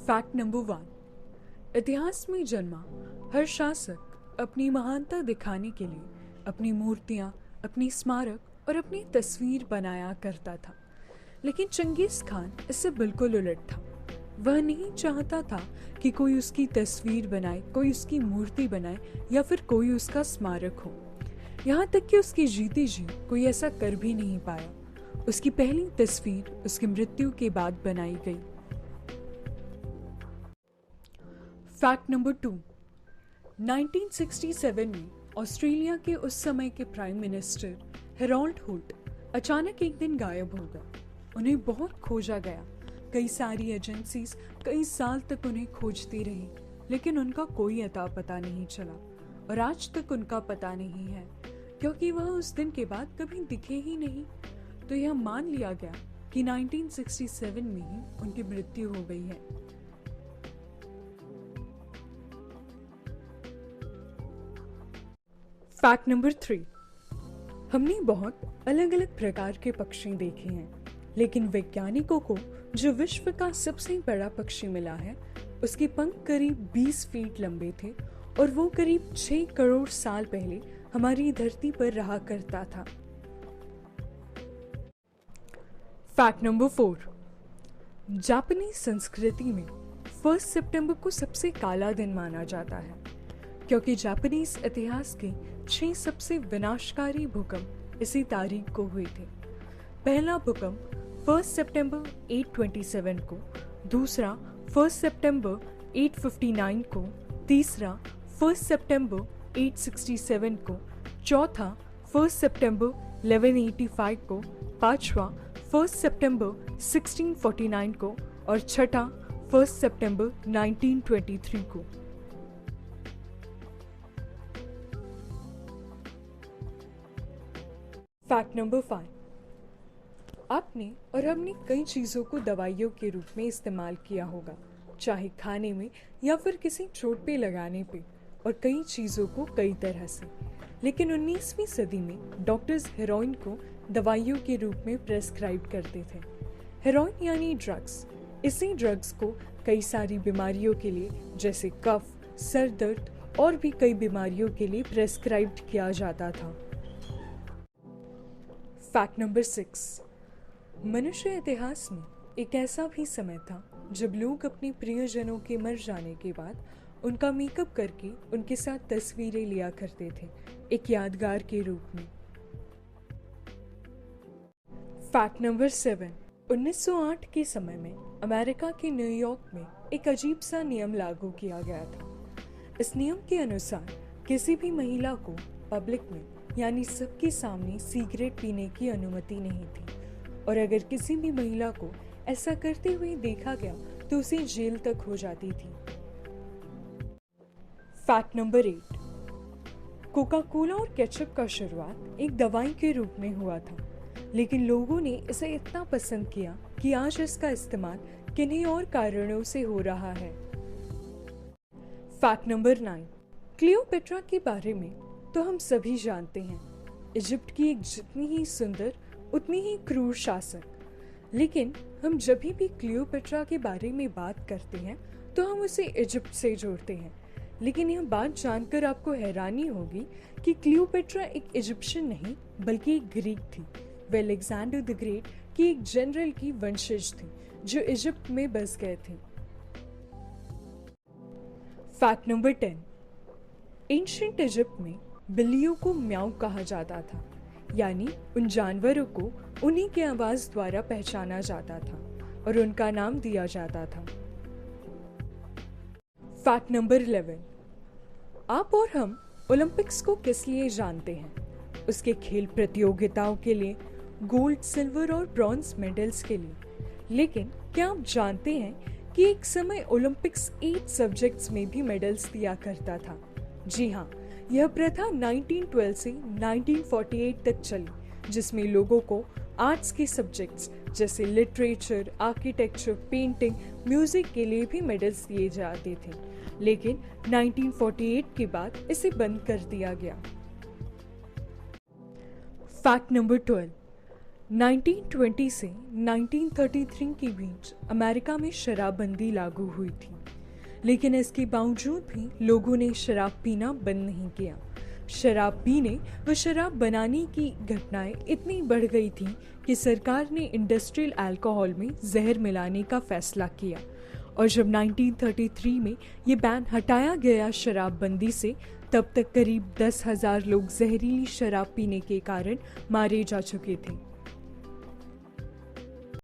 Fact number 1। इतिहास में जन्मा हर शासक अपनी महानता दिखाने के लिए अपनी मूर्तियाँ, अपनी स्मारक और अपनी तस्वीर बनाया करता था। लेकिन चंगेज़ खान इससे बिल्कुल उलट था। वह नहीं चाहता था कि कोई उसकी तस्वीर बनाए, कोई उसकी मूर्ति बनाए या फिर कोई उसका स्मारक हो। यहाँ तक कि उसकी जीते जी कोई ऐसा कर भी नहीं पाया। उसकी पहली तस्वीर उसकी मृत्यु के बाद बनाई गई। Fact number 2। 1967 में ऑस्ट्रेलिया के उस समय के प्राइम मिनिस्टर हेरोल्ड होल्ट अचानक एक दिन गायब हो गए। उन्हें बहुत खोजा गया। कई सारी एजेंसीज कई साल तक उन्हें खोजती रही, लेकिन उनका कोई अता पता नहीं चला और आज तक उनका पता नहीं है, क्योंकि वह उस दिन के बाद कभी दिखे ही नहीं। तो यह मान लिया गया कि 1967 में ही उनकी मृत्यु हो गई है। Fact number 3। हमने बहुत अलग अलग प्रकार के पक्षी देखे हैं, लेकिन वैज्ञानिकों को जो विश्व का सबसे बड़ा पक्षी मिला है, उसके पंख करीब 20 फीट लंबे थे और वो करीब 6 करोड़ साल पहले हमारी धरती पर रहा करता था। Fact number 4। जापानी संस्कृति में 1 सितंबर को सबसे काला दिन माना जाता है, क्योंकि जापानीज इतिहास के 6 सबसे विनाशकारी भूकंप इसी तारीख को हुए थे। पहला भूकंप 1 सितंबर 827 को, दूसरा 1 सितंबर 859 को, तीसरा 1 सितंबर 867 को, चौथा 1 सितंबर 1185 को, पांचवा 1 सितंबर 1649 को और छठा 1 सितंबर 1923 को। Fact number 5। आपने और हमने कई चीज़ों को दवाइयों के रूप में इस्तेमाल किया होगा, चाहे खाने में या फिर किसी चोट पे लगाने पे, और कई चीज़ों को कई तरह से। लेकिन 19वीं सदी में डॉक्टर्स हेरोइन को दवाइयों के रूप में प्रेस्क्राइब करते थे। हेरोइन यानी ड्रग्स। इसी ड्रग्स को कई सारी बीमारियों के लिए, जैसे कफ, सर दर्द और भी कई बीमारियों के लिए प्रेस्क्राइब्ड किया जाता था। Fact number 6। मनुष्य इतिहास में एक ऐसा भी समय था जब लोग अपने प्रियजनों के मर जाने के बाद उनका मेकअप करके उनके साथ तस्वीरें लिया करते थे, एक यादगार के रूप में। Fact number 7। 1908 के समय में अमेरिका के न्यूयॉर्क में एक अजीब सा नियम लागू किया गया था। इस नियम के अनुसार किसी भी महिला को पब्लिक में यानी सबके सामने सिगरेट पीने की अनुमति नहीं थी, और अगर किसी भी महिला को ऐसा करते हुए देखा गया तो उसे जेल तक हो जाती थी। Fact number 8। कोका कोला और केचप का शुरुआत एक दवाई के रूप में हुआ था, लेकिन लोगों ने इसे इतना पसंद किया कि आज इसका इस्तेमाल किन्हीं और कारणों से हो रहा है। Fact number 9। क्लियोपेट्रा के बारे में तो हम सभी जानते हैं, इजिप्ट की एक जितनी ही सुंदर उतनी ही क्रूर शासक। लेकिन हम जब भी क्लियोपेट्रा के बारे में बात करते हैं तो हम उसे इजिप्ट से जोड़ते हैं, लेकिन यह बात जानकर आपको हैरानी होगी कि क्लियोपेट्रा एक इजिप्शियन नहीं बल्कि एक ग्रीक थी। वह अलेक्जेंडर द ग्रेट की एक जनरल की वंशज थी जो इजिप्ट में बस गए थे। Fact number 10। एंशिएंट इजिप्ट में बिल्लियों को म्याऊ कहा जाता था, यानी उन जानवरों को उन्हीं के आवाज द्वारा पहचाना जाता था और उनका नाम दिया जाता था। Fact number 11। आप और हम ओलंपिक्स को किस लिए जानते हैं? उसके खेल प्रतियोगिताओं के लिए, गोल्ड, सिल्वर और ब्रॉन्ज मेडल्स के लिए। लेकिन क्या आप जानते हैं कि एक समय ओलंपिक्स 8 सब्जेक्ट्स में भी मेडल्स दिया करता था? जी हाँ, यह प्रथा 1912 से 1948 तक चली, जिसमें लोगों को आर्ट्स के सब्जेक्ट्स जैसे लिटरेचर, आर्किटेक्चर, पेंटिंग, म्यूजिक के लिए भी मेडल्स दिए जाते थे। लेकिन 1948 के बाद इसे बंद कर दिया गया। Fact number 12। 1920 से 1933 के बीच अमेरिका में शराबबंदी लागू हुई थी, लेकिन इसके बावजूद भी लोगों ने शराब पीना बंद नहीं किया। शराब पीने व शराब बनाने की घटनाएं इतनी बढ़ गई थी कि सरकार ने इंडस्ट्रियल अल्कोहल में जहर मिलाने का फैसला किया, और जब 1933 में ये बैन हटाया गया शराबबंदी से, तब तक करीब 10,000 लोग जहरीली शराब पीने के कारण मारे जा चुके थे।